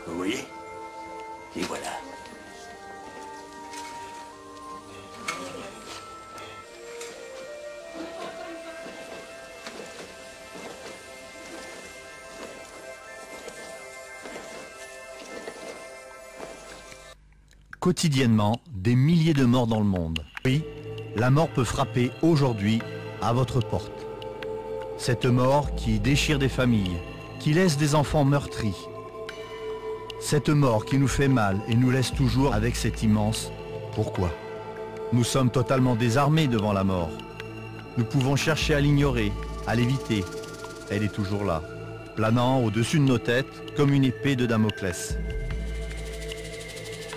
Vous voyez? Et voilà. Quotidiennement, des milliers de morts dans le monde. Oui, la mort peut frapper aujourd'hui à votre porte. Cette mort qui déchire des familles, qui laisse des enfants meurtris. Cette mort qui nous fait mal et nous laisse toujours avec cet immense « pourquoi ?» Nous sommes totalement désarmés devant la mort. Nous pouvons chercher à l'ignorer, à l'éviter. Elle est toujours là, planant au-dessus de nos têtes comme une épée de Damoclès.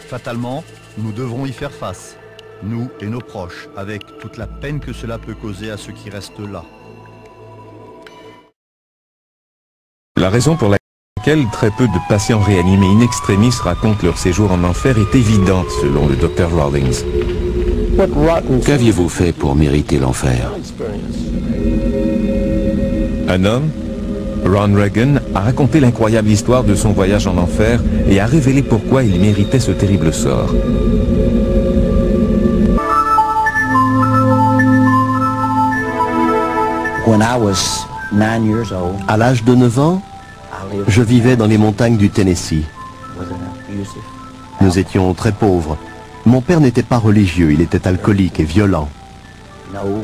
Fatalement, nous devrons y faire face, nous et nos proches, avec toute la peine que cela peut causer à ceux qui restent là. La raison pour laquelle très peu de patients réanimés in extremis racontent leur séjour en enfer est évidente, selon le Dr Rawlings. Qu'aviez-vous fait pour mériter l'enfer? Un homme, Ron Reagan, a raconté l'incroyable histoire de son voyage en enfer et a révélé pourquoi il méritait ce terrible sort. À l'âge de 9 ans, je vivais dans les montagnes du Tennessee. Nous étions très pauvres. Mon père n'était pas religieux, il était alcoolique et violent.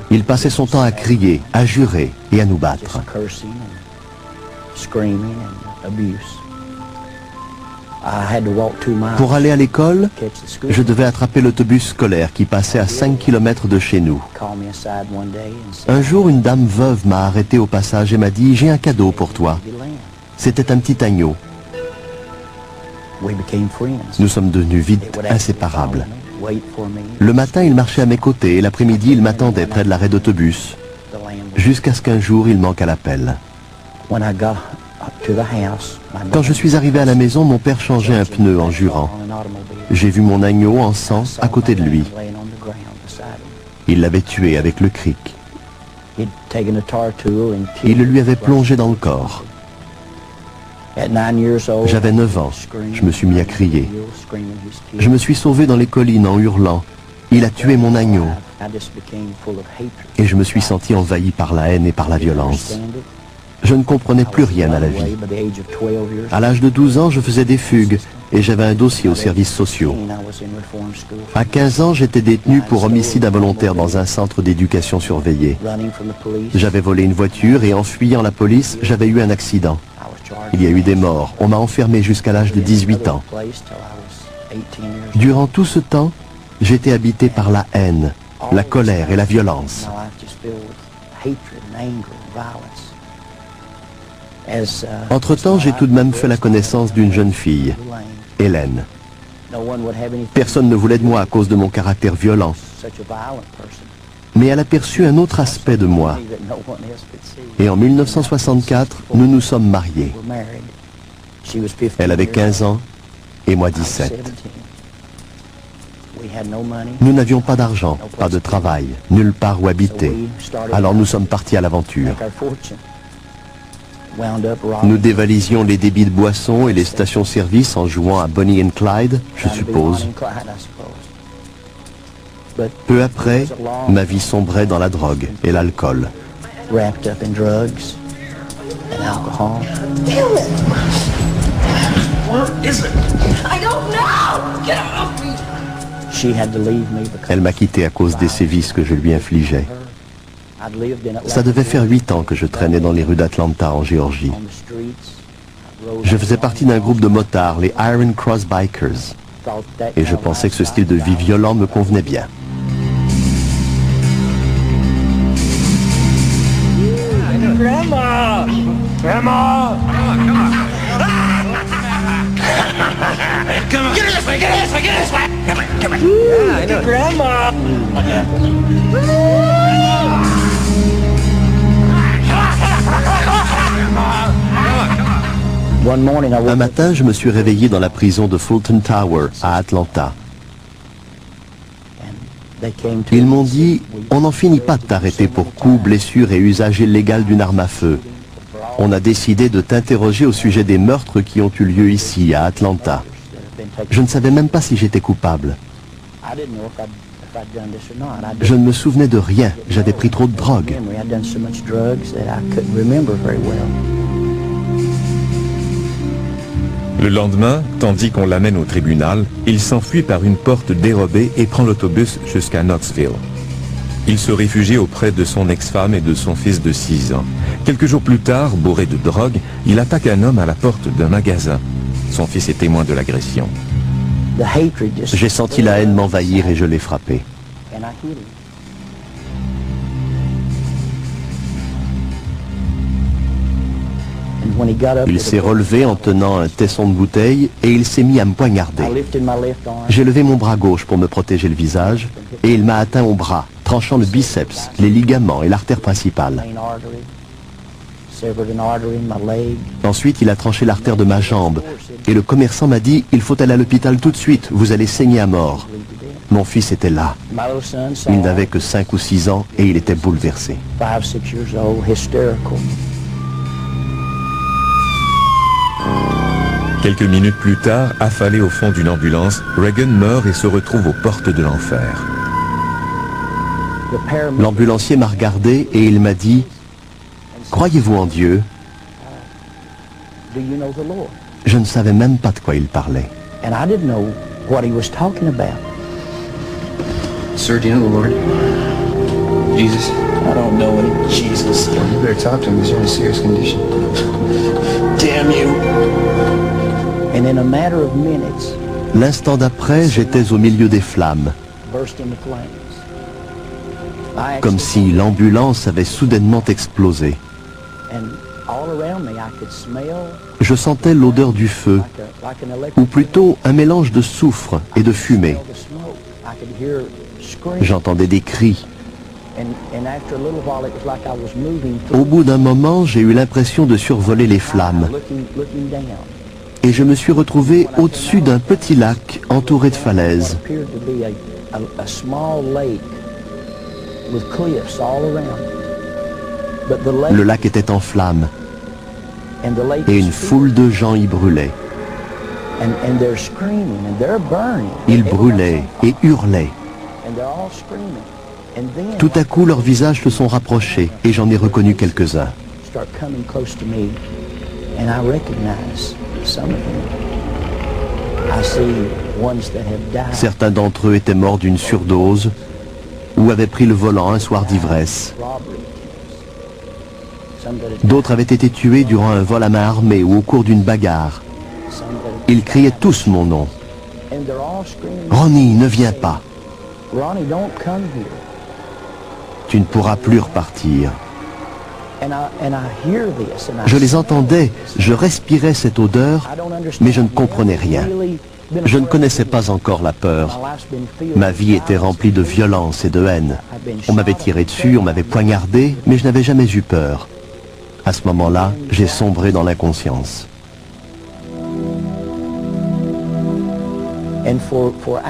Il passait son temps à crier, à jurer et à nous battre. Pour aller à l'école, je devais attraper l'autobus scolaire qui passait à 5 km de chez nous. Un jour, une dame veuve m'a arrêté au passage et m'a dit « J'ai un cadeau pour toi ». C'était un petit agneau. Nous sommes devenus vite inséparables. Le matin, il marchait à mes côtés et l'après-midi, il m'attendait près de l'arrêt d'autobus. Jusqu'à ce qu'un jour, il manque à l'appel. Quand je suis arrivé à la maison, mon père changeait un pneu en jurant. J'ai vu mon agneau en sang à côté de lui. Il l'avait tué avec le cric. Il le lui avait plongé dans le corps. J'avais 9 ans. Je me suis mis à crier. Je me suis sauvé dans les collines en hurlant. Il a tué mon agneau. Et je me suis senti envahi par la haine et par la violence. Je ne comprenais plus rien à la vie. À l'âge de 12 ans, je faisais des fugues et j'avais un dossier aux services sociaux. À 15 ans, j'étais détenu pour homicide involontaire dans un centre d'éducation surveillée. J'avais volé une voiture et en fuyant la police, j'avais eu un accident. Il y a eu des morts. On m'a enfermé jusqu'à l'âge de 18 ans. Durant tout ce temps, j'étais habité par la haine, la colère et la violence. Entre-temps, j'ai tout de même fait la connaissance d'une jeune fille, Hélène. Personne ne voulait de moi à cause de mon caractère violent. Mais elle aperçut un autre aspect de moi. Et en 1964, nous nous sommes mariés. Elle avait 15 ans et moi 17. Nous n'avions pas d'argent, pas de travail, nulle part où habiter. Alors nous sommes partis à l'aventure. Nous dévalisions les débits de boissons et les stations-service en jouant à Bonnie and Clyde, je suppose. Peu après, ma vie sombrait dans la drogue et l'alcool. Elle m'a quitté à cause des sévices que je lui infligeais. Ça devait faire 8 ans que je traînais dans les rues d'Atlanta en Géorgie. Je faisais partie d'un groupe de motards, les Iron Cross Bikers. Et je pensais que ce style de vie violent me convenait bien. Grandma! Grandma! Come on, come on. Get this way, get this way, get this way! Come on, come on. Yeah, I know. Grandma! Un matin, je me suis réveillé dans la prison de Fulton Tower, à Atlanta. Ils m'ont dit, on n'en finit pas de t'arrêter pour coups, blessures et usage illégal d'une arme à feu. On a décidé de t'interroger au sujet des meurtres qui ont eu lieu ici, à Atlanta. Je ne savais même pas si j'étais coupable. Je ne me souvenais de rien, j'avais pris trop de drogue. Le lendemain, tandis qu'on l'amène au tribunal, il s'enfuit par une porte dérobée et prend l'autobus jusqu'à Knoxville. Il se réfugie auprès de son ex-femme et de son fils de 6 ans. Quelques jours plus tard, bourré de drogue, il attaque un homme à la porte d'un magasin. Son fils est témoin de l'agression. J'ai senti la haine m'envahir et je l'ai frappé. Il s'est relevé en tenant un tesson de bouteille et il s'est mis à me poignarder. J'ai levé mon bras gauche pour me protéger le visage et il m'a atteint au bras, tranchant le biceps, les ligaments et l'artère principale. Ensuite, il a tranché l'artère de ma jambe et le commerçant m'a dit « Il faut aller à l'hôpital tout de suite, vous allez saigner à mort ». Mon fils était là. Il n'avait que 5 ou 6 ans et il était bouleversé. Quelques minutes plus tard, affalé au fond d'une ambulance, Reagan meurt et se retrouve aux portes de l'enfer. L'ambulancier m'a regardé et il m'a dit « Croyez-vous en Dieu ?» Je ne savais même pas de quoi il parlait. Sir, do you know the Lord? Jesus? I don't know any Jesus. Well, you better talk to him. He's in a serious condition. Damn you. And in a matter of minutes, L'instant d'après, j'étais au milieu des flammes, burst into flames. comme si l'ambulance avait soudainement explosé. And all around me, I could smell Je sentais l'odeur du feu, like an electric ou plutôt un mélange de soufre et de fumée. smell the smoke. I could hear screams. J'entendais des cris. And after a little while, it was like I was moving Au bout d'un moment, j'ai eu l'impression de survoler les flammes looking down. et je me suis retrouvé au-dessus d'un petit lac entouré de falaises. Appeared to be a small lake with cliffs all around. But the lake Le lac était en flammes and the lake et was une foule de gens y brûlaient. and they're screaming and they're burning. Ils brûlaient et hurlaient. And they're all screaming. And then Tout à coup, leurs visages se sont rapprochés et j'en ai reconnu quelques-uns. start coming close to me, and I recognize some of them. I see ones that have died. Certains d'entre eux étaient morts d'une surdose ou avaient pris le volant un soir d'ivresse. Robbery kills. Some that have D'autres avaient été tués durant un vol à main armée ou au cours d'une bagarre. some that have Ils criaient tous mon nom. and they're all screaming. Ronnie, ne viens pas. Ronnie, don't come here. Tu ne pourras plus repartir. And I hear this and I Je les entendais, je respirais cette odeur, I don't understand. mais je ne comprenais rien. Je ne connaissais pas encore la peur. Ma vie était remplie de violence et de haine. On m'avait tiré dessus, on m'avait poignardé, mais je n'avais jamais eu peur. À ce moment-là, j'ai sombré dans l'inconscience.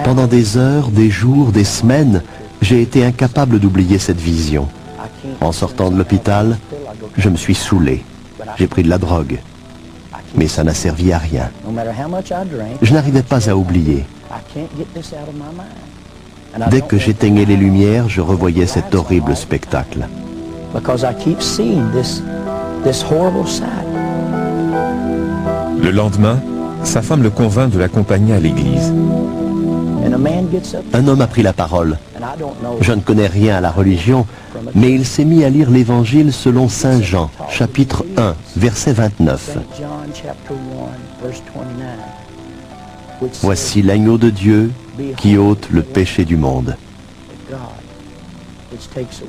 Pendant des heures, des jours, des semaines, j'ai été incapable d'oublier cette vision. En sortant de l'hôpital, je me suis saoulé. J'ai pris de la drogue. Mais ça n'a servi à rien. Je n'arrivais pas à oublier. Dès que j'éteignais les lumières, je revoyais cet horrible spectacle. Le lendemain, sa femme le convainc de l'accompagner à l'église. Un homme a pris la parole. Je ne connais rien à la religion, mais il s'est mis à lire l'Évangile selon Saint Jean, chapitre 1, verset 29. Voici l'agneau de Dieu qui ôte le péché du monde.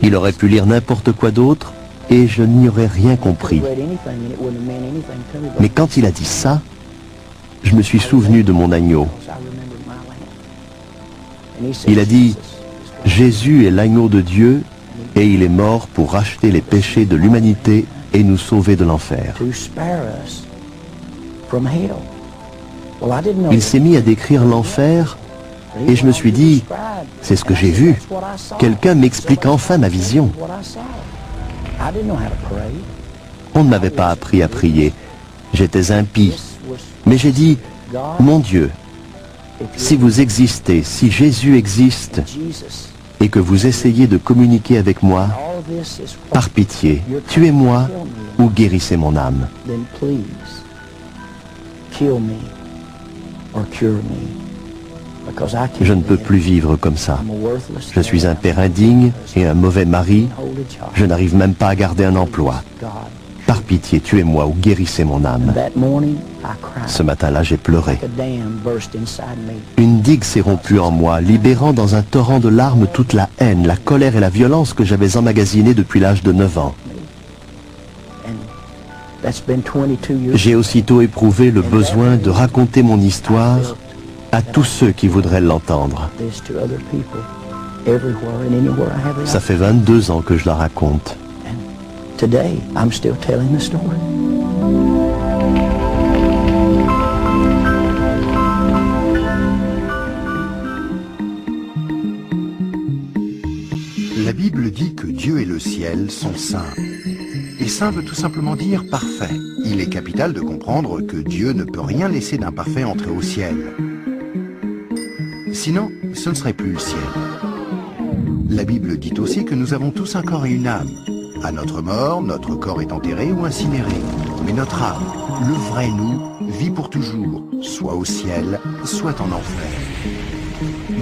Il aurait pu lire n'importe quoi d'autre et je n'y aurais rien compris. Mais quand il a dit ça, je me suis souvenu de mon agneau. Il a dit, Jésus est l'agneau de Dieu et il est mort pour racheter les péchés de l'humanité et nous sauver de l'enfer. Il s'est mis à décrire l'enfer et je me suis dit, c'est ce que j'ai vu. Quelqu'un m'explique enfin ma vision. On ne m'avait pas appris à prier. J'étais impie. Mais j'ai dit, mon Dieu, si vous existez, si Jésus existe, et que vous essayez de communiquer avec moi, par pitié, tuez-moi ou guérissez mon âme. Je ne peux plus vivre comme ça. Je suis un père indigne et un mauvais mari. Je n'arrive même pas à garder un emploi. Par pitié, tuez-moi ou guérissez mon âme. Ce matin-là, j'ai pleuré. Une digue s'est rompue en moi, libérant dans un torrent de larmes toute la haine, la colère et la violence que j'avais emmagasinée depuis l'âge de 9 ans. J'ai aussitôt éprouvé le besoin de raconter mon histoire à tous ceux qui voudraient l'entendre. Ça fait 22 ans que je la raconte. Today, I'm still telling the story. La Bible dit que Dieu et le ciel sont saints. Et saint veut tout simplement dire parfait. Il est capital de comprendre que Dieu ne peut rien laisser d'imparfait entrer au ciel. Sinon, ce ne serait plus le ciel. La Bible dit aussi que nous avons tous un corps et une âme. À notre mort, notre corps est enterré ou incinéré. Mais notre âme, le vrai nous, vit pour toujours, soit au ciel, soit en enfer.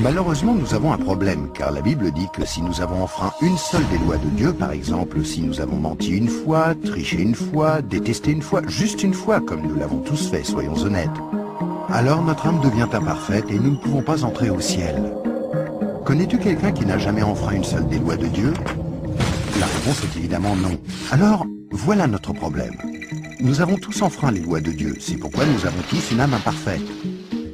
Malheureusement, nous avons un problème, car la Bible dit que si nous avons enfreint une seule des lois de Dieu, par exemple, si nous avons menti une fois, triché une fois, détesté une fois, juste une fois, comme nous l'avons tous fait, soyons honnêtes, alors notre âme devient imparfaite et nous ne pouvons pas entrer au ciel. Connais-tu quelqu'un qui n'a jamais enfreint une seule des lois de Dieu ? La réponse est évidemment non. Alors, voilà notre problème. Nous avons tous enfreint les lois de Dieu, c'est pourquoi nous avons tous une âme imparfaite.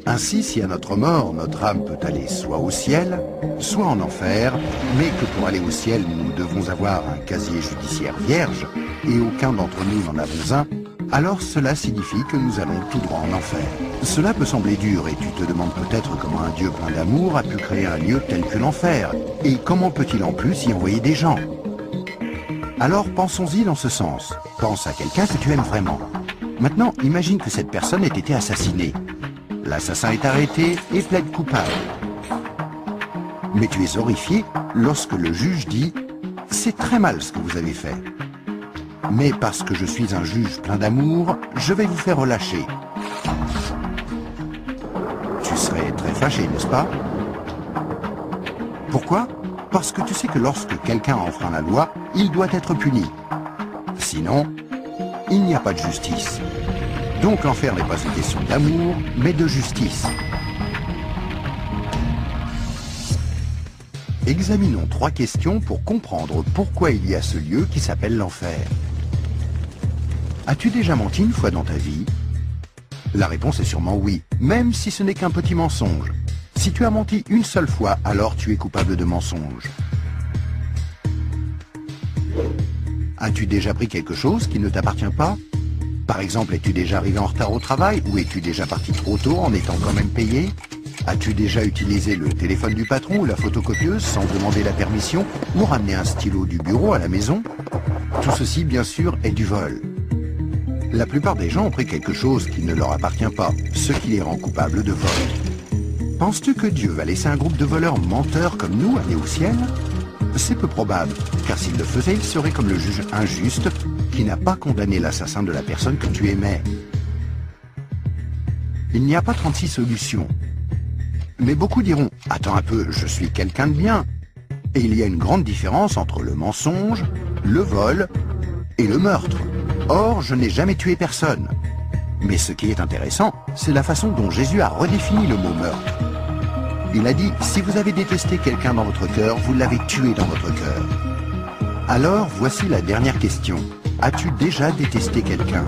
Ainsi, si à notre mort, notre âme peut aller soit au ciel, soit en enfer, mais que pour aller au ciel, nous devons avoir un casier judiciaire vierge, et aucun d'entre nous n'en avons un, alors cela signifie que nous allons tout droit en enfer. Cela peut sembler dur, et tu te demandes peut-être comment un Dieu plein d'amour a pu créer un lieu tel que l'enfer, et comment peut-il en plus y envoyer des gens ? Alors pensons-y dans ce sens. Pense à quelqu'un que tu aimes vraiment. Maintenant, imagine que cette personne ait été assassinée. L'assassin est arrêté et plaide coupable. Mais tu es horrifié lorsque le juge dit « C'est très mal ce que vous avez fait. Mais parce que je suis un juge plein d'amour, je vais vous faire relâcher. » Tu serais très fâché, n'est-ce pas? Pourquoi? Parce que tu sais que lorsque quelqu'un enfreint la loi, il doit être puni. Sinon, il n'y a pas de justice. Donc l'enfer n'est pas une question d'amour, mais de justice. Examinons 3 questions pour comprendre pourquoi il y a ce lieu qui s'appelle l'enfer. As-tu déjà menti une fois dans ta vie? La réponse est sûrement oui, même si ce n'est qu'un petit mensonge. Si tu as menti une seule fois, alors tu es coupable de mensonge. As-tu déjà pris quelque chose qui ne t'appartient pas? Par exemple, es-tu déjà arrivé en retard au travail ou es-tu déjà parti trop tôt en étant quand même payé? As-tu déjà utilisé le téléphone du patron ou la photocopieuse sans demander la permission ou ramené un stylo du bureau à la maison? Tout ceci, bien sûr, est du vol. La plupart des gens ont pris quelque chose qui ne leur appartient pas, ce qui les rend coupables de vol. Penses-tu que Dieu va laisser un groupe de voleurs menteurs comme nous aller au ciel? C'est peu probable, car s'il le faisait, il serait comme le juge injuste qui n'a pas condamné l'assassin de la personne que tu aimais. Il n'y a pas 36 solutions. Mais beaucoup diront, attends un peu, je suis quelqu'un de bien. Et il y a une grande différence entre le mensonge, le vol et le meurtre. Or, je n'ai jamais tué personne. Mais ce qui est intéressant, c'est la façon dont Jésus a redéfini le mot meurtre. Il a dit, si vous avez détesté quelqu'un dans votre cœur, vous l'avez tué dans votre cœur. Alors, voici la dernière question. As-tu déjà détesté quelqu'un?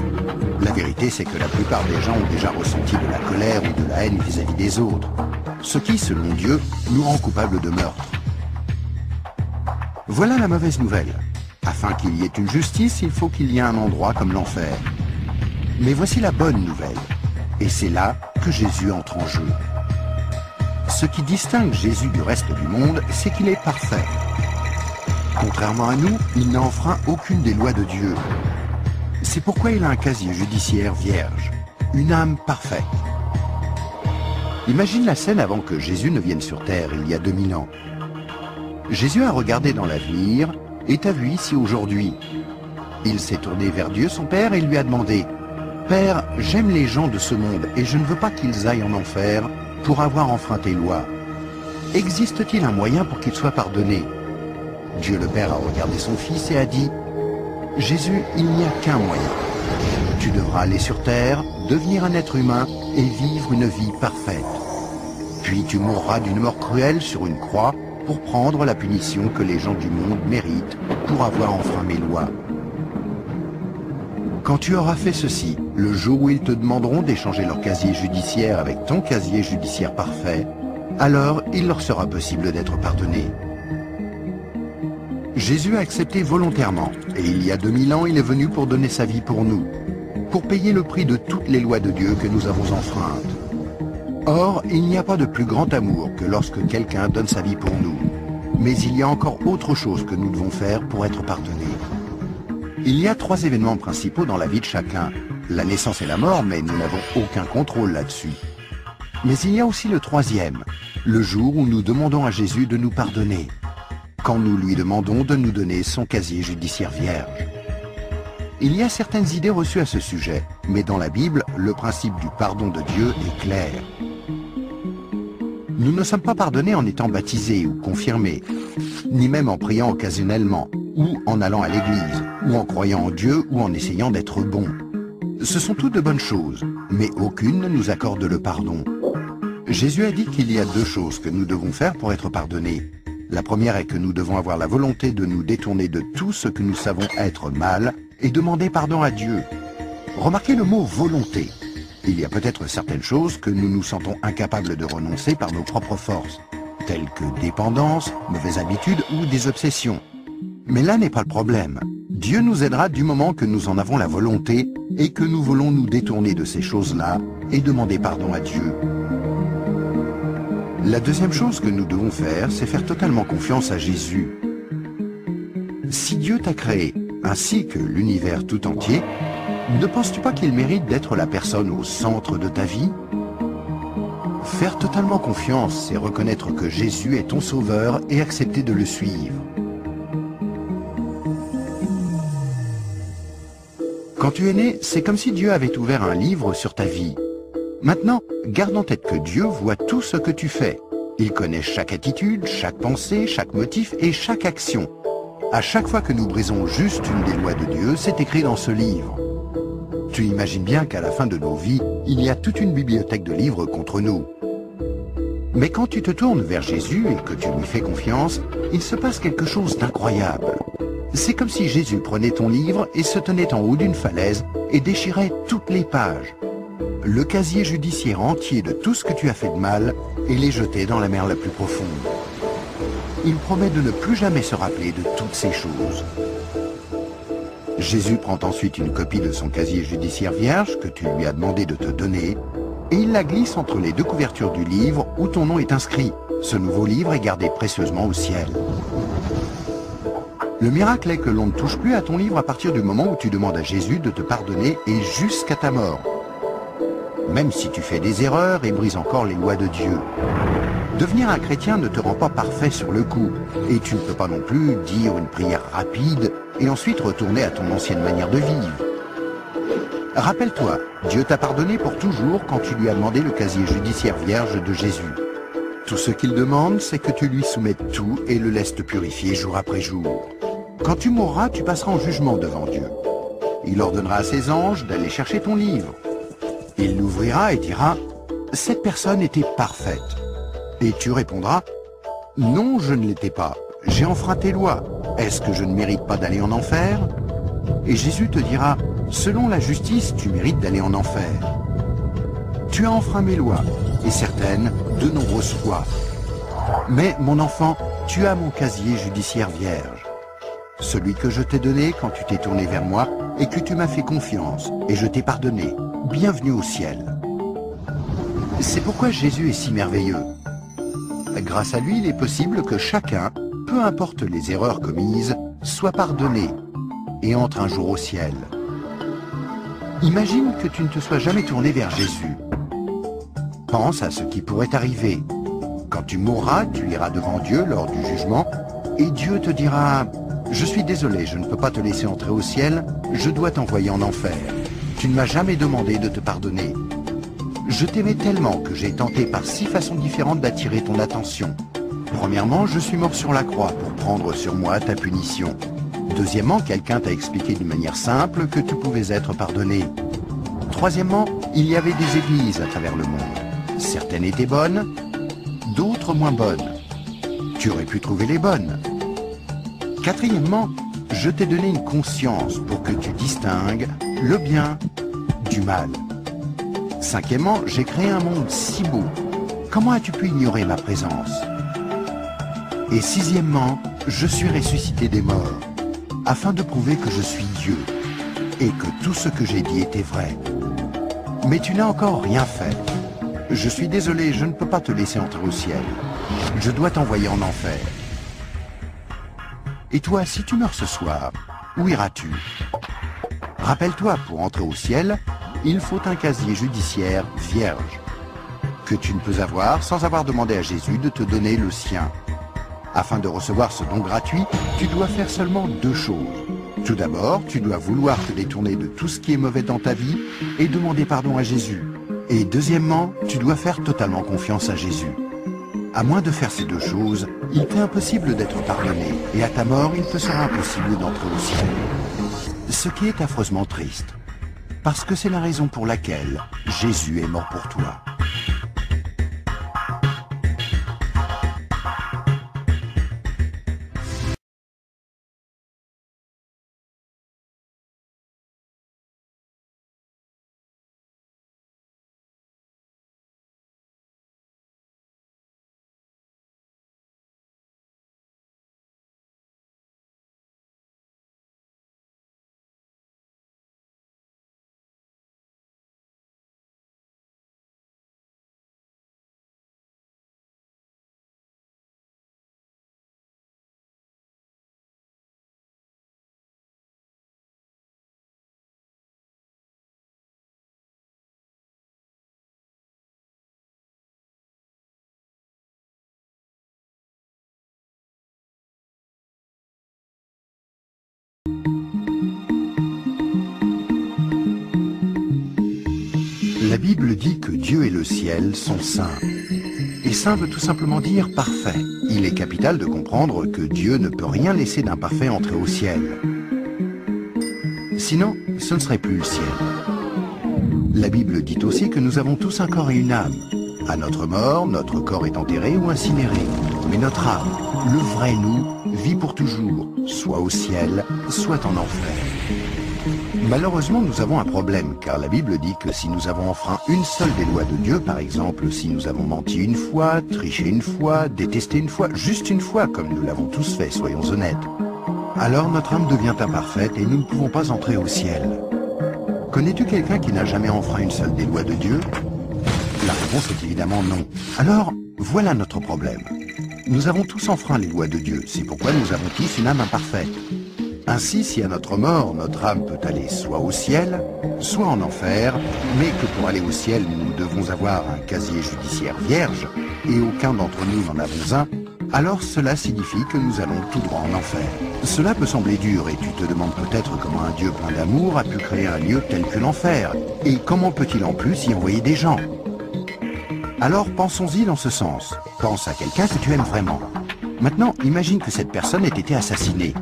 La vérité, c'est que la plupart des gens ont déjà ressenti de la colère ou de la haine vis-à-vis des autres. Ce qui, selon Dieu, nous rend coupables de meurtre. Voilà la mauvaise nouvelle. Afin qu'il y ait une justice, il faut qu'il y ait un endroit comme l'enfer. Mais voici la bonne nouvelle. Et c'est là que Jésus entre en jeu. Ce qui distingue Jésus du reste du monde, c'est qu'il est parfait. Contrairement à nous, il n'a enfreint aucune des lois de Dieu. C'est pourquoi il a un casier judiciaire vierge, une âme parfaite. Imagine la scène avant que Jésus ne vienne sur terre, il y a 2000 ans. Jésus a regardé dans l'avenir et t'a vu ici aujourd'hui. Il s'est tourné vers Dieu, son Père, et lui a demandé « Père, j'aime les gens de ce monde et je ne veux pas qu'ils aillent en enfer pour avoir enfreint tes lois. Existe-t-il un moyen pour qu'ils soient pardonnés ?» Dieu le Père a regardé son Fils et a dit « Jésus, il n'y a qu'un moyen. Tu devras aller sur terre, devenir un être humain et vivre une vie parfaite. Puis tu mourras d'une mort cruelle sur une croix pour prendre la punition que les gens du monde méritent pour avoir enfreint mes lois. Quand tu auras fait ceci, le jour où ils te demanderont d'échanger leur casier judiciaire avec ton casier judiciaire parfait, alors il leur sera possible d'être pardonnés. » Jésus a accepté volontairement, et il y a 2000 ans, il est venu pour donner sa vie pour nous, pour payer le prix de toutes les lois de Dieu que nous avons enfreintes. Or, il n'y a pas de plus grand amour que lorsque quelqu'un donne sa vie pour nous. Mais il y a encore autre chose que nous devons faire pour être pardonnés. Il y a 3 événements principaux dans la vie de chacun. La naissance et la mort, mais nous n'avons aucun contrôle là-dessus. Mais il y a aussi le 3e, le jour où nous demandons à Jésus de nous pardonner, quand nous lui demandons de nous donner son casier judiciaire vierge. Il y a certaines idées reçues à ce sujet, mais dans la Bible, le principe du pardon de Dieu est clair. Nous ne sommes pas pardonnés en étant baptisés ou confirmés, ni même en priant occasionnellement, ou en allant à l'église, ou en croyant en Dieu, ou en essayant d'être bon. Ce sont toutes de bonnes choses, mais aucune ne nous accorde le pardon. Jésus a dit qu'il y a 2 choses que nous devons faire pour être pardonnés. La première est que nous devons avoir la volonté de nous détourner de tout ce que nous savons être mal et demander pardon à Dieu. Remarquez le mot « volonté ». Il y a peut-être certaines choses que nous nous sentons incapables de renoncer par nos propres forces, telles que dépendance, mauvaises habitudes ou des obsessions. Mais là n'est pas le problème. Dieu nous aidera du moment que nous en avons la volonté et que nous voulons nous détourner de ces choses-là et demander pardon à Dieu. La deuxième chose que nous devons faire, c'est faire totalement confiance à Jésus. Si Dieu t'a créé, ainsi que l'univers tout entier, ne penses-tu pas qu'il mérite d'être la personne au centre de ta vie? Faire totalement confiance, c'est reconnaître que Jésus est ton sauveur et accepter de le suivre. Quand tu es né, c'est comme si Dieu avait ouvert un livre sur ta vie. Maintenant, garde en tête que Dieu voit tout ce que tu fais. Il connaît chaque attitude, chaque pensée, chaque motif et chaque action. À chaque fois que nous brisons juste une des lois de Dieu, c'est écrit dans ce livre. Tu imagines bien qu'à la fin de nos vies, il y a toute une bibliothèque de livres contre nous. Mais quand tu te tournes vers Jésus et que tu lui fais confiance, il se passe quelque chose d'incroyable. C'est comme si Jésus prenait ton livre et se tenait en haut d'une falaise et déchirait toutes les pages. Le casier judiciaire entier de tout ce que tu as fait de mal et les jeter dans la mer la plus profonde. Il promet de ne plus jamais se rappeler de toutes ces choses. Jésus prend ensuite une copie de son casier judiciaire vierge que tu lui as demandé de te donner et il la glisse entre les 2 couvertures du livre où ton nom est inscrit. Ce nouveau livre est gardé précieusement au ciel. Le miracle est que l'on ne touche plus à ton livre à partir du moment où tu demandes à Jésus de te pardonner et jusqu'à ta mort. Même si tu fais des erreurs et brises encore les lois de Dieu. Devenir un chrétien ne te rend pas parfait sur le coup, et tu ne peux pas non plus dire une prière rapide et ensuite retourner à ton ancienne manière de vivre. Rappelle-toi, Dieu t'a pardonné pour toujours quand tu lui as demandé le casier judiciaire vierge de Jésus. Tout ce qu'il demande, c'est que tu lui soumettes tout et le laisses te purifier jour après jour. Quand tu mourras, tu passeras en jugement devant Dieu. Il ordonnera à ses anges d'aller chercher ton livre. Il l'ouvrira et dira « Cette personne était parfaite ». Et tu répondras « Non, je ne l'étais pas. J'ai enfreint tes lois. Est-ce que je ne mérite pas d'aller en enfer ?» Et Jésus te dira « Selon la justice, tu mérites d'aller en enfer. Tu as enfreint mes lois, et certaines, de nombreuses fois. Mais, mon enfant, tu as mon casier judiciaire vierge. Celui que je t'ai donné quand tu t'es tourné vers moi et que tu m'as fait confiance, et je t'ai pardonné. Bienvenue au ciel. » C'est pourquoi Jésus est si merveilleux. Grâce à lui, il est possible que chacun, peu importe les erreurs commises, soit pardonné et entre un jour au ciel. Imagine que tu ne te sois jamais tourné vers Jésus. Pense à ce qui pourrait t'arriver. Quand tu mourras, tu iras devant Dieu lors du jugement, et Dieu te dira « Je suis désolé, je ne peux pas te laisser entrer au ciel, je dois t'envoyer en enfer. Tu ne m'as jamais demandé de te pardonner. Je t'aimais tellement que j'ai tenté par 6 façons différentes d'attirer ton attention. Premièrement, je suis mort sur la croix pour prendre sur moi ta punition. Deuxièmement, quelqu'un t'a expliqué d'une manière simple que tu pouvais être pardonné. Troisièmement, il y avait des églises à travers le monde. Certaines étaient bonnes, d'autres moins bonnes. Tu aurais pu trouver les bonnes. Quatrièmement, je t'ai donné une conscience pour que tu distingues le bien du mal. Cinquièmement, j'ai créé un monde si beau. Comment as-tu pu ignorer ma présence? Et sixièmement, je suis ressuscité des morts, afin de prouver que je suis Dieu, et que tout ce que j'ai dit était vrai. Mais tu n'as encore rien fait. Je suis désolé, je ne peux pas te laisser entrer au ciel. Je dois t'envoyer en enfer. Et toi, si tu meurs ce soir, où iras-tu? Rappelle-toi, pour entrer au ciel, il faut un casier judiciaire vierge, que tu ne peux avoir sans avoir demandé à Jésus de te donner le sien. Afin de recevoir ce don gratuit, tu dois faire seulement 2 choses. Tout d'abord, tu dois vouloir te détourner de tout ce qui est mauvais dans ta vie et demander pardon à Jésus. Et deuxièmement, tu dois faire totalement confiance à Jésus. À moins de faire ces 2 choses, il t'est impossible d'être pardonné, et à ta mort, il te sera impossible d'entrer au ciel. Ce qui est affreusement triste, parce que c'est la raison pour laquelle Jésus est mort pour toi. La Bible dit que Dieu et le ciel sont saints. Et saint veut tout simplement dire parfait. Il est capital de comprendre que Dieu ne peut rien laisser d'imparfait entrer au ciel. Sinon, ce ne serait plus le ciel. La Bible dit aussi que nous avons tous un corps et une âme. À notre mort, notre corps est enterré ou incinéré. Mais notre âme, le vrai nous, vit pour toujours, soit au ciel, soit en enfer. Malheureusement, nous avons un problème, car la Bible dit que si nous avons enfreint une seule des lois de Dieu, par exemple, si nous avons menti une fois, triché une fois, détesté une fois, juste une fois, comme nous l'avons tous fait, soyons honnêtes, alors notre âme devient imparfaite et nous ne pouvons pas entrer au ciel. Connais-tu quelqu'un qui n'a jamais enfreint une seule des lois de Dieu? La réponse est évidemment non. Alors, voilà notre problème. Nous avons tous enfreint les lois de Dieu, c'est pourquoi nous avons tous une âme imparfaite. Ainsi, si à notre mort, notre âme peut aller soit au ciel, soit en enfer, mais que pour aller au ciel, nous devons avoir un casier judiciaire vierge, et aucun d'entre nous n'en avons un, alors cela signifie que nous allons tout droit en enfer. Cela peut sembler dur, et tu te demandes peut-être comment un Dieu plein d'amour a pu créer un lieu tel que l'enfer, et comment peut-il en plus y envoyer des gens? Alors pensons-y dans ce sens. Pense à quelqu'un que tu aimes vraiment. Maintenant, imagine que cette personne ait été assassinée.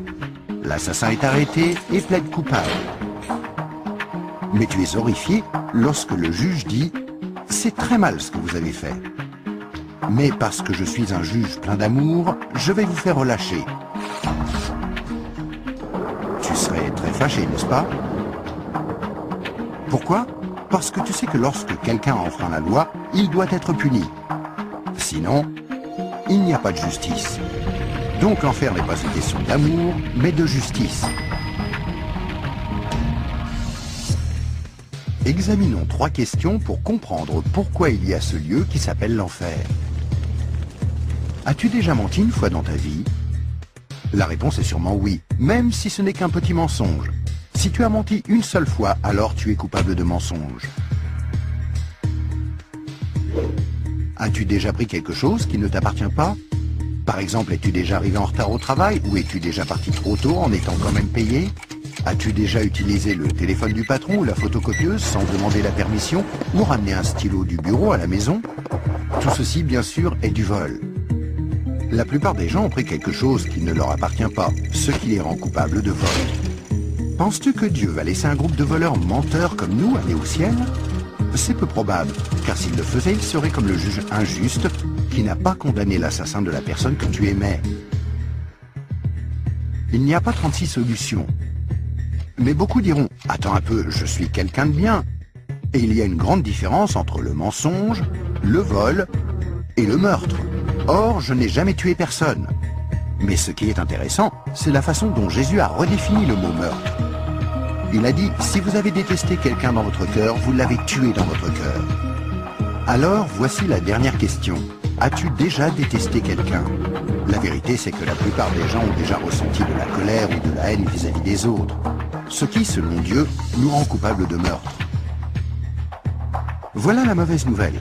L'assassin est arrêté et plaide coupable. Mais tu es horrifié lorsque le juge dit « C'est très mal ce que vous avez fait. Mais parce que je suis un juge plein d'amour, je vais vous faire relâcher. » Tu serais très fâché, n'est-ce pas? Pourquoi? Parce que tu sais que lorsque quelqu'un enfreint la loi, il doit être puni. Sinon, il n'y a pas de justice. Donc l'enfer n'est pas une question d'amour, mais de justice. Examinons 3 questions pour comprendre pourquoi il y a ce lieu qui s'appelle l'enfer. As-tu déjà menti une fois dans ta vie? La réponse est sûrement oui, même si ce n'est qu'un petit mensonge. Si tu as menti une seule fois, alors tu es coupable de mensonge. As-tu déjà pris quelque chose qui ne t'appartient pas? Par exemple, es-tu déjà arrivé en retard au travail ou es-tu déjà parti trop tôt en étant quand même payé? As-tu déjà utilisé le téléphone du patron ou la photocopieuse sans demander la permission ou ramené un stylo du bureau à la maison? Tout ceci, bien sûr, est du vol. La plupart des gens ont pris quelque chose qui ne leur appartient pas, ce qui les rend coupables de vol. Penses-tu que Dieu va laisser un groupe de voleurs menteurs comme nous aller au ciel? C'est peu probable, car s'il le faisait, il serait comme le juge injuste qui n'a pas condamné l'assassin de la personne que tu aimais. Il n'y a pas 36 solutions. Mais beaucoup diront, attends un peu, je suis quelqu'un de bien. Et il y a une grande différence entre le mensonge, le vol et le meurtre. Or, je n'ai jamais tué personne. Mais ce qui est intéressant, c'est la façon dont Jésus a redéfini le mot meurtre. Il a dit, si vous avez détesté quelqu'un dans votre cœur, vous l'avez tué dans votre cœur. Alors, voici la dernière question. As-tu déjà détesté quelqu'un? La vérité, c'est que la plupart des gens ont déjà ressenti de la colère ou de la haine vis-à-vis des autres. Ce qui, selon Dieu, nous rend coupables de meurtre. Voilà la mauvaise nouvelle.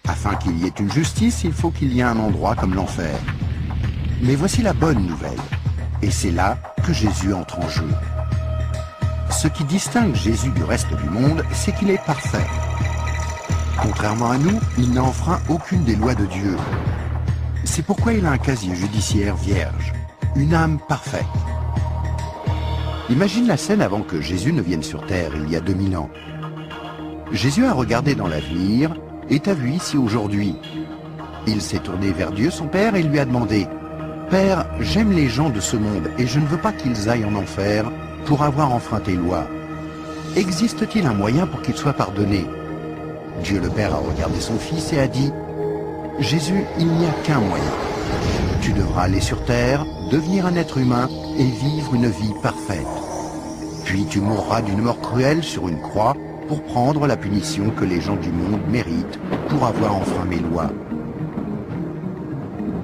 Afin qu'il y ait une justice, il faut qu'il y ait un endroit comme l'enfer. Mais voici la bonne nouvelle. Et c'est là que Jésus entre en jeu. Ce qui distingue Jésus du reste du monde, c'est qu'il est parfait. Contrairement à nous, il n'a enfreint aucune des lois de Dieu. C'est pourquoi il a un casier judiciaire vierge, une âme parfaite. Imagine la scène avant que Jésus ne vienne sur terre, il y a 2000 ans. Jésus a regardé dans l'avenir et t'a vu ici aujourd'hui. Il s'est tourné vers Dieu, son Père, et lui a demandé « Père, j'aime les gens de ce monde et je ne veux pas qu'ils aillent en enfer pour avoir enfreint tes lois. Existe-t-il un moyen pour qu'ils soient pardonnés ?» Dieu le Père a regardé son Fils et a dit « Jésus, il n'y a qu'un moyen. Tu devras aller sur terre, devenir un être humain et vivre une vie parfaite. Puis tu mourras d'une mort cruelle sur une croix pour prendre la punition que les gens du monde méritent pour avoir enfreint mes lois.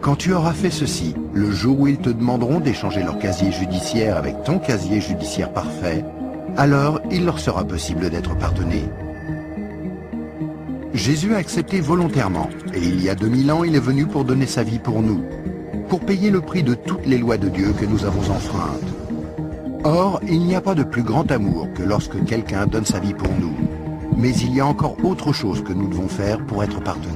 Quand tu auras fait ceci, le jour où ils te demanderont d'échanger leur casier judiciaire avec ton casier judiciaire parfait, alors il leur sera possible d'être pardonnés. » Jésus a accepté volontairement, et il y a 2000 ans, il est venu pour donner sa vie pour nous, pour payer le prix de toutes les lois de Dieu que nous avons enfreintes. Or, il n'y a pas de plus grand amour que lorsque quelqu'un donne sa vie pour nous. Mais il y a encore autre chose que nous devons faire pour être pardonnés.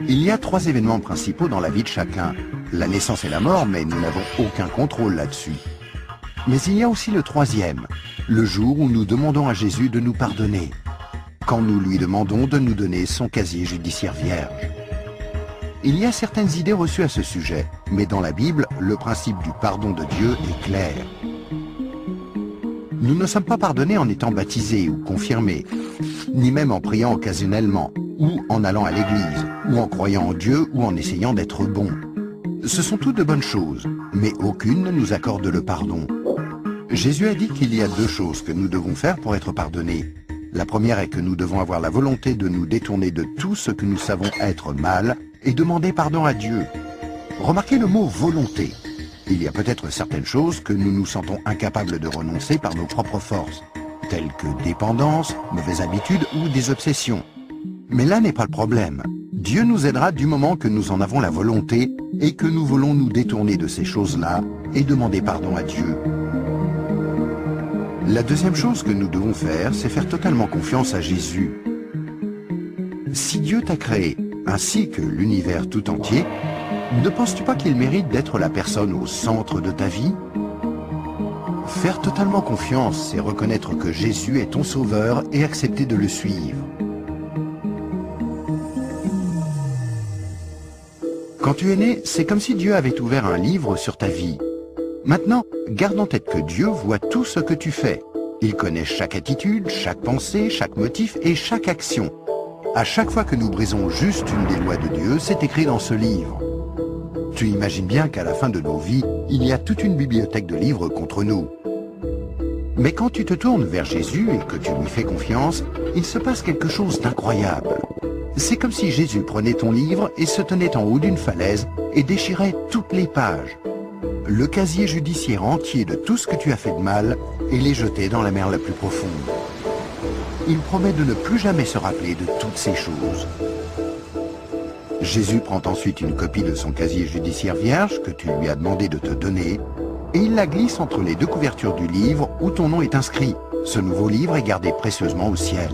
Il y a 3 événements principaux dans la vie de chacun. La naissance et la mort, mais nous n'avons aucun contrôle là-dessus. Mais il y a aussi le 3e, le jour où nous demandons à Jésus de nous pardonner, quand nous lui demandons de nous donner son casier judiciaire vierge. Il y a certaines idées reçues à ce sujet, mais dans la Bible, le principe du pardon de Dieu est clair. Nous ne sommes pas pardonnés en étant baptisés ou confirmés, ni même en priant occasionnellement, ou en allant à l'église, ou en croyant en Dieu, ou en essayant d'être bons. Ce sont toutes de bonnes choses, mais aucune ne nous accorde le pardon. Jésus a dit qu'il y a 2 choses que nous devons faire pour être pardonnés. La première est que nous devons avoir la volonté de nous détourner de tout ce que nous savons être mal et demander pardon à Dieu. Remarquez le mot « volonté ». Il y a peut-être certaines choses que nous nous sentons incapables de renoncer par nos propres forces, telles que dépendance, mauvaises habitudes ou des obsessions. Mais là n'est pas le problème. Dieu nous aidera du moment que nous en avons la volonté et que nous voulons nous détourner de ces choses-là et demander pardon à Dieu. La deuxième chose que nous devons faire, c'est faire totalement confiance à Jésus. Si Dieu t'a créé, ainsi que l'univers tout entier, ne penses-tu pas qu'il mérite d'être la personne au centre de ta vie? Faire totalement confiance, c'est reconnaître que Jésus est ton sauveur et accepter de le suivre. Quand tu es né, c'est comme si Dieu avait ouvert un livre sur ta vie. Maintenant, garde en tête que Dieu voit tout ce que tu fais. Il connaît chaque attitude, chaque pensée, chaque motif et chaque action. À chaque fois que nous brisons juste une des lois de Dieu, c'est écrit dans ce livre. Tu imagines bien qu'à la fin de nos vies, il y a toute une bibliothèque de livres contre nous. Mais quand tu te tournes vers Jésus et que tu lui fais confiance, il se passe quelque chose d'incroyable. C'est comme si Jésus prenait ton livre et se tenait en haut d'une falaise et déchirait toutes les pages. Le casier judiciaire entier de tout ce que tu as fait de mal et les jeter dans la mer la plus profonde. Il promet de ne plus jamais se rappeler de toutes ces choses. Jésus prend ensuite une copie de son casier judiciaire vierge que tu lui as demandé de te donner et il la glisse entre les deux couvertures du livre où ton nom est inscrit. Ce nouveau livre est gardé précieusement au ciel.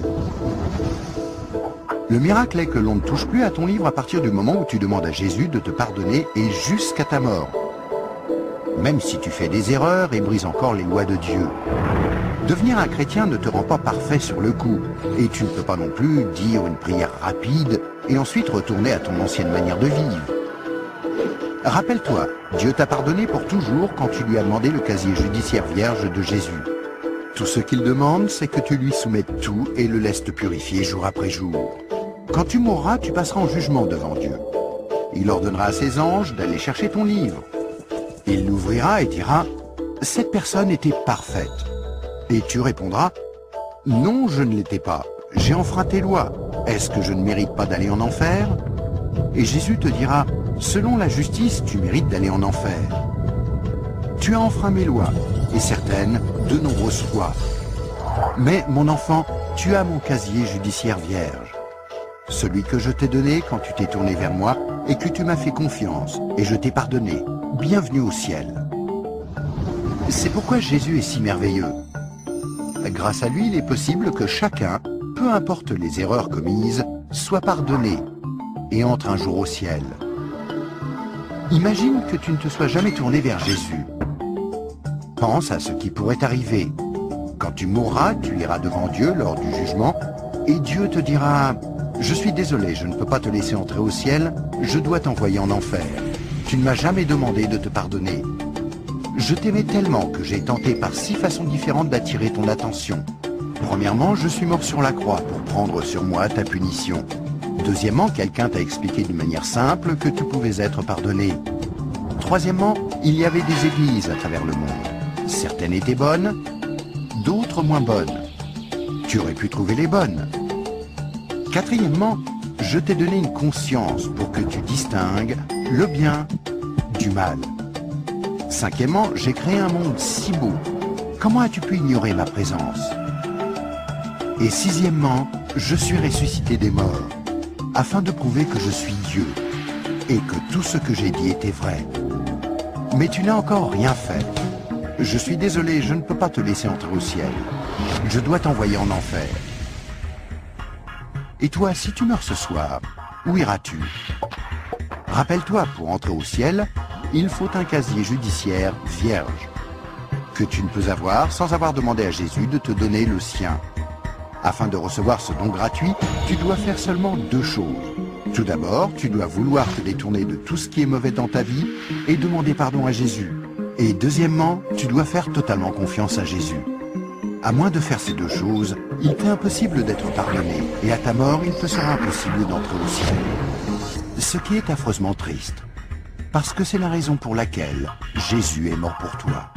Le miracle est que l'on ne touche plus à ton livre à partir du moment où tu demandes à Jésus de te pardonner et jusqu'à ta mort. Même si tu fais des erreurs et brises encore les lois de Dieu. Devenir un chrétien ne te rend pas parfait sur le coup, et tu ne peux pas non plus dire une prière rapide et ensuite retourner à ton ancienne manière de vivre. Rappelle-toi, Dieu t'a pardonné pour toujours quand tu lui as demandé le casier judiciaire vierge de Jésus. Tout ce qu'il demande, c'est que tu lui soumettes tout et le laisses te purifier jour après jour. Quand tu mourras, tu passeras en jugement devant Dieu. Il ordonnera à ses anges d'aller chercher ton livre. Il l'ouvrira et dira « Cette personne était parfaite ». Et tu répondras « Non, je ne l'étais pas. J'ai enfreint tes lois. Est-ce que je ne mérite pas d'aller en enfer ?» Et Jésus te dira « Selon la justice, tu mérites d'aller en enfer. Tu as enfreint mes lois, et certaines, de nombreuses fois. Mais, mon enfant, tu as mon casier judiciaire vierge. Celui que je t'ai donné quand tu t'es tourné vers moi et que tu m'as fait confiance, et je t'ai pardonné. Bienvenue au ciel. » C'est pourquoi Jésus est si merveilleux. Grâce à lui, il est possible que chacun, peu importe les erreurs commises, soit pardonné et entre un jour au ciel. Imagine que tu ne te sois jamais tourné vers Jésus. Pense à ce qui pourrait arriver. Quand tu mourras, tu iras devant Dieu lors du jugement et Dieu te dira « Je suis désolé, je ne peux pas te laisser entrer au ciel, je dois t'envoyer en enfer. Tu ne m'as jamais demandé de te pardonner. Je t'aimais tellement que j'ai tenté par 6 façons différentes d'attirer ton attention. Premièrement, je suis mort sur la croix pour prendre sur moi ta punition. Deuxièmement, quelqu'un t'a expliqué d'une manière simple que tu pouvais être pardonné. Troisièmement, il y avait des églises à travers le monde. Certaines étaient bonnes, d'autres moins bonnes. Tu aurais pu trouver les bonnes. Quatrièmement, je t'ai donné une conscience pour que tu distingues le bien du mal. Cinquièmement, j'ai créé un monde si beau. Comment as-tu pu ignorer ma présence? Et sixièmement, je suis ressuscité des morts, afin de prouver que je suis Dieu, et que tout ce que j'ai dit était vrai. Mais tu n'as encore rien fait. Je suis désolé, je ne peux pas te laisser entrer au ciel. Je dois t'envoyer en enfer. Et toi, si tu meurs ce soir, où iras-tu? Rappelle-toi, pour entrer au ciel, il faut un casier judiciaire vierge, que tu ne peux avoir sans avoir demandé à Jésus de te donner le sien. Afin de recevoir ce don gratuit, tu dois faire seulement 2 choses. Tout d'abord, tu dois vouloir te détourner de tout ce qui est mauvais dans ta vie et demander pardon à Jésus. Et deuxièmement, tu dois faire totalement confiance à Jésus. À moins de faire ces 2 choses, il t'est impossible d'être pardonné, et à ta mort, il te sera impossible d'entrer au ciel. Ce qui est affreusement triste, parce que c'est la raison pour laquelle Jésus est mort pour toi.